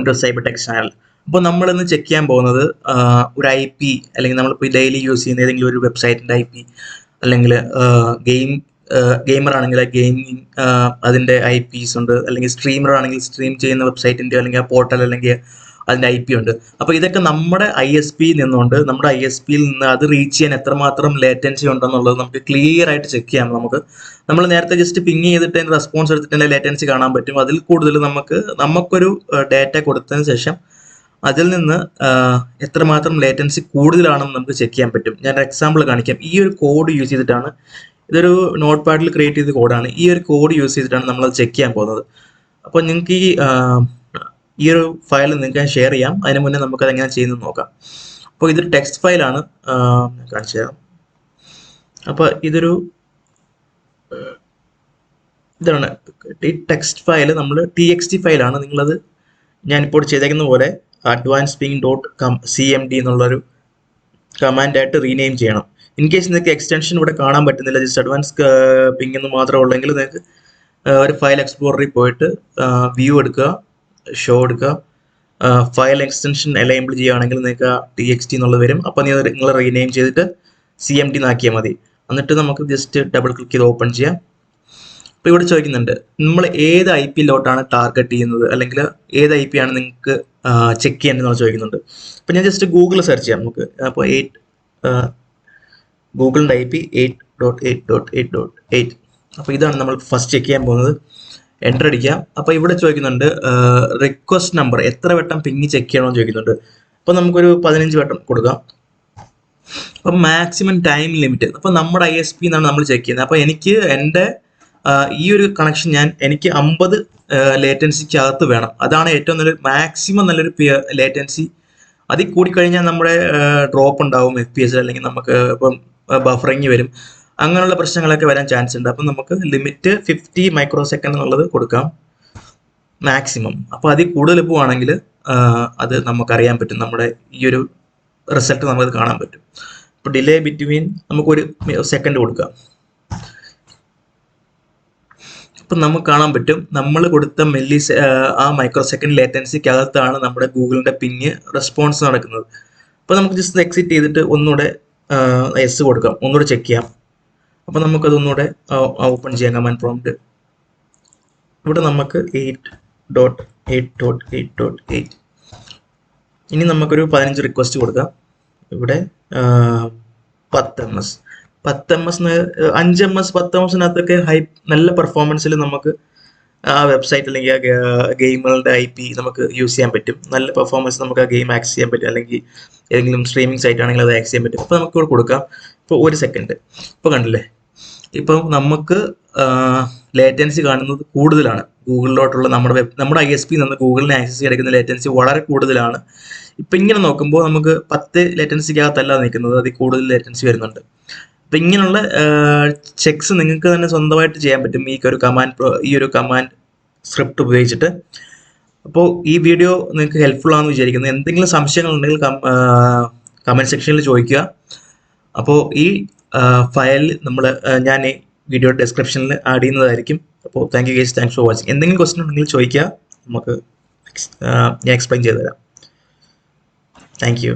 To cyber tech channel. അപ്പോൾ നമ്മളിന്ന് check ചെയ്യാൻ പോകുന്നത് ഒരു IP അല്ലെങ്കിൽ നമ്മളിപ്പോൾ ഡെയിലി യൂസ് ചെയ്യുന്ന ഏതെങ്കിലും ഒരു വെബ്സൈറ്റിൻ്റെ IP അല്ലെങ്കിൽ ഗെയിമർ ആണെങ്കിൽ ഗെയിമിംഗ് അതിൻ്റെ IPs ഉണ്ട്, അല്ലെങ്കിൽ സ്ട്രീമർ ആണെങ്കിൽ സ്ട്രീം ചെയ്യുന്ന വെബ്സൈറ്റിൻ്റെ അല്ലെങ്കിൽ ആ പോർട്ടൽ അല്ലെങ്കിൽ അതിൻ്റെ IP ഉണ്ട്. അപ്പോൾ ഇതൊക്കെ നമ്മുടെ ISP നിന്നുകൊണ്ട് നമ്മുടെ ISPയിൽ നിന്ന് അത് റീച്ച് ചെയ്യാൻ എത്രമാത്രം ലേറ്റൻസി ഉണ്ടെന്നുള്ളത് നമുക്ക് ക്ലിയർ ആയിട്ട് ചെക്ക് ചെയ്യാം. നമ്മൾ നേരത്തെ ജസ്റ്റ് പിങ് ചെയ്തിട്ട് അതിൻ്റെ റെസ്പോൺസ് എടുത്തിട്ട് അതിൻ്റെ ലേറ്റൻസി കാണാൻ പറ്റും. അതിൽ കൂടുതൽ നമുക്കൊരു ഡാറ്റ കൊടുത്തതിന് ശേഷം അതിൽ നിന്ന് എത്രമാത്രം ലേറ്റൻസി കൂടുതലാണെന്ന് നമുക്ക് ചെക്ക് ചെയ്യാൻ പറ്റും. ഞാൻ ഒരു എക്സാമ്പിൾ കാണിക്കാം. ഈ ഒരു കോഡ് യൂസ് ചെയ്തിട്ടാണ്, ഇതൊരു നോട്ട് പാഡിൽ ക്രിയേറ്റ് ചെയ്ത കോഡാണ്. ഈ ഒരു കോഡ് യൂസ് ചെയ്തിട്ടാണ് നമ്മളത് ചെക്ക് ചെയ്യാൻ പോകുന്നത്. അപ്പോൾ നിങ്ങൾക്ക് ഈ ഒരു ഫയൽ നിങ്ങൾക്ക് ഷെയർ ചെയ്യാം. അതിന് മുന്നേ നമുക്കത് എങ്ങനെ ചെയ്യുന്നത് നോക്കാം. അപ്പോൾ ഇതൊരു ടെക്സ്റ്റ് ഫയലാണ്, കാണിച്ചു തരാം. അപ്പോൾ ഇതാണ് ഈ ടെക്സ്റ്റ് ഫയൽ. നമ്മൾ TXT ഫയലാണ്. നിങ്ങളത് ഞാനിപ്പോൾ ചെയ്തേക്കുന്ന പോലെ advancedping.cmd എന്നുള്ളൊരു കമാൻഡായിട്ട് റീനെയിം ചെയ്യണം. ഇൻ കേസ് നിങ്ങൾക്ക് എക്സ്റ്റൻഷൻ ഇവിടെ കാണാൻ പറ്റുന്നില്ല, ജസ്റ്റ് അഡ്വാൻസ് പിങ് എന്ന് മാത്രമേ ഉള്ളെങ്കിൽ നിങ്ങൾക്ക് ഒരു ഫയൽ എക്സ്പ്ലോററിൽ പോയിട്ട് വ്യൂ എടുക്കുക, ഷോ എടുക്കുക, ഫയൽ എക്സ്റ്റൻഷൻ എനേബിൾ ചെയ്യുകയാണെങ്കിൽ നിങ്ങൾക്ക് TXT എന്നുള്ളത് വരും. അപ്പോൾ നിങ്ങൾ റീനെയിം ചെയ്തിട്ട് CMD എന്നാക്കിയാൽ മതി. എന്നിട്ട് നമുക്ക് ജസ്റ്റ് ഡബിൾ ക്ലിക്ക് ചെയ്ത് ഓപ്പൺ ചെയ്യാം. അപ്പോൾ ഇവിടെ ചോദിക്കുന്നുണ്ട് നമ്മൾ ഏത് IP ലോട്ടാണ് ടാർഗറ്റ് ചെയ്യുന്നത്, അല്ലെങ്കിൽ ഏത് IP ആണ് നിങ്ങൾക്ക് ചെക്ക് ചെയ്യേണ്ടതെന്ന് ചോദിക്കുന്നുണ്ട്. അപ്പോൾ ഞാൻ ജസ്റ്റ് ഗൂഗിൾ സെർച്ച് ചെയ്യാം നമുക്ക്. അപ്പോൾ ഗൂഗിളിൻ്റെ IP 8.8.8.8. അപ്പോൾ ഇതാണ് നമ്മൾ ഫസ്റ്റ് ചെക്ക് ചെയ്യാൻ പോകുന്നത്. എൻ്റർ അടിക്കാം. അപ്പോൾ ഇവിടെ ചോദിക്കുന്നുണ്ട് റിക്വസ്റ്റ് നമ്പർ, എത്ര വട്ടം പിങ് ചെക്ക് ചെയ്യണമെന്ന് ചോദിക്കുന്നുണ്ട്. അപ്പോൾ നമുക്കൊരു 15 വട്ടം കൊടുക്കാം. അപ്പം മാക്സിമം ടൈം ലിമിറ്റ്, അപ്പോൾ നമ്മുടെ ISP എന്നാണ് നമ്മൾ ചെക്ക് ചെയ്യുന്നത്. അപ്പോൾ എൻ്റെ ഈ ഒരു കണക്ഷൻ എനിക്ക് 50 ലേറ്റൻസിക്ക് അകത്ത് വേണം. അതാണ് ഏറ്റവും മാക്സിമം നല്ലൊരു ലേറ്റൻസി. അതിൽ കൂടിക്കഴിഞ്ഞാൽ നമ്മുടെ ഡ്രോപ്പ് ഉണ്ടാവും FPS, അല്ലെങ്കിൽ നമുക്ക് ഇപ്പം ബഫറിങ് വരും, അങ്ങനെയുള്ള പ്രശ്നങ്ങളൊക്കെ വരാൻ ചാൻസ് ഉണ്ട്. അപ്പം നമുക്ക് ലിമിറ്റ് 50 മൈക്രോ സെക്കൻഡ് എന്നുള്ളത് കൊടുക്കാം മാക്സിമം. അപ്പോൾ അതിൽ കൂടുതൽ പോവുകയാണെങ്കിൽ അത് നമുക്കറിയാൻ പറ്റും, നമ്മുടെ ഈ ഒരു റിസൾട്ട് നമുക്കത് കാണാൻ പറ്റും. ഇപ്പോൾ ഡിലേ ബിറ്റ്വീൻ നമുക്കൊരു സെക്കൻഡ് കൊടുക്കാം. അപ്പം നമുക്ക് കാണാൻ പറ്റും നമ്മൾ കൊടുത്ത ആ മൈക്രോ സെക്കൻഡ് ലേറ്റൻസിക്ക് അകത്താണ് നമ്മുടെ ഗൂഗിളിൻ്റെ പിങ് റെസ്പോൺസ് നടക്കുന്നത്. അപ്പോൾ നമുക്ക് ജസ്റ്റ് എക്സിറ്റ് ചെയ്തിട്ട് ഒന്നുകൂടെ എസ് കൊടുക്കാം, ഒന്നുകൂടെ ചെക്ക് ചെയ്യാം. അപ്പോൾ നമുക്കത് ഒന്നുകൂടെ ഓപ്പൺ ചെയ്യാം കമാൻഡ് പ്രോംപ്റ്റ്. ഇവിടെ നമുക്ക് 8.8.8.8. ഇനി നമുക്കൊരു 15 റിക്വസ്റ്റ് കൊടുക്കാം. ഇവിടെ 10 MS 5 MS 10 MSനകത്തൊക്കെ നല്ല പെർഫോമൻസിൽ നമുക്ക് ആ വെബ്സൈറ്റ് അല്ലെങ്കിൽ ആ ഗെയിമുകളുടെ IP നമുക്ക് യൂസ് ചെയ്യാൻ പറ്റും. നല്ല പെർഫോമൻസ് നമുക്ക് ആ ഗെയിം ആക്സസ് ചെയ്യാൻ പറ്റും, അല്ലെങ്കിൽ ഏതെങ്കിലും സ്ട്രീമിംഗ് സൈറ്റ് ആണെങ്കിൽ അത് ആക്സസ് ചെയ്യാൻ പറ്റും. അപ്പോൾ നമുക്ക് ഇവിടെ കൊടുക്കാം. ഇപ്പോൾ 1 സെക്കൻഡ്. ഇപ്പോൾ കണ്ടില്ലേ, ഇപ്പം നമുക്ക് ലേറ്റൻസി കാണുന്നത് കൂടുതലാണ്. ഗൂഗിളിലോട്ടുള്ള നമ്മുടെ ISP നിന്ന് ഗൂഗിളിനെ ആക്സസ് ചെയ്തെടുക്കുന്ന ലേറ്റൻസി വളരെ കൂടുതലാണ്. ഇപ്പം ഇങ്ങനെ നോക്കുമ്പോൾ നമുക്ക് 10 ലേറ്റൻസിക്കകത്തല്ല നിൽക്കുന്നത്, അതിൽ കൂടുതൽ ലേറ്റൻസി വരുന്നുണ്ട്. അപ്പം ഇങ്ങനെയുള്ള ചെക്സ് നിങ്ങൾക്ക് തന്നെ സ്വന്തമായിട്ട് ചെയ്യാൻ പറ്റും ഈ ഒരു കമാൻഡ് സ്ക്രിപ്റ്റ് ഉപയോഗിച്ചിട്ട്. അപ്പോൾ ഈ വീഡിയോ നിങ്ങൾക്ക് ഹെൽപ്ഫുൾ ആണെന്ന് വിചാരിക്കുന്നു. എന്തെങ്കിലും സംശയങ്ങളുണ്ടെങ്കിൽ കമൻറ്റ് സെക്ഷനിൽ ചോദിക്കുക. അപ്പോൾ ഈ ഫയൽ ഞാൻ ഈ വീഡിയോ ഡിസ്ക്രിപ്ഷനിൽ ആഡ് ചെയ്യുന്നതായിരിക്കും. അപ്പോൾ താങ്ക്സ് ഫോർ വാച്ചിങ്. എന്തെങ്കിലും ക്വസ്റ്റ്യൻ ഉണ്ടെങ്കിൽ ചോദിക്കുക, ഞാൻ എക്സ്പ്ലെയിൻ ചെയ്തു തരാം. Thank you.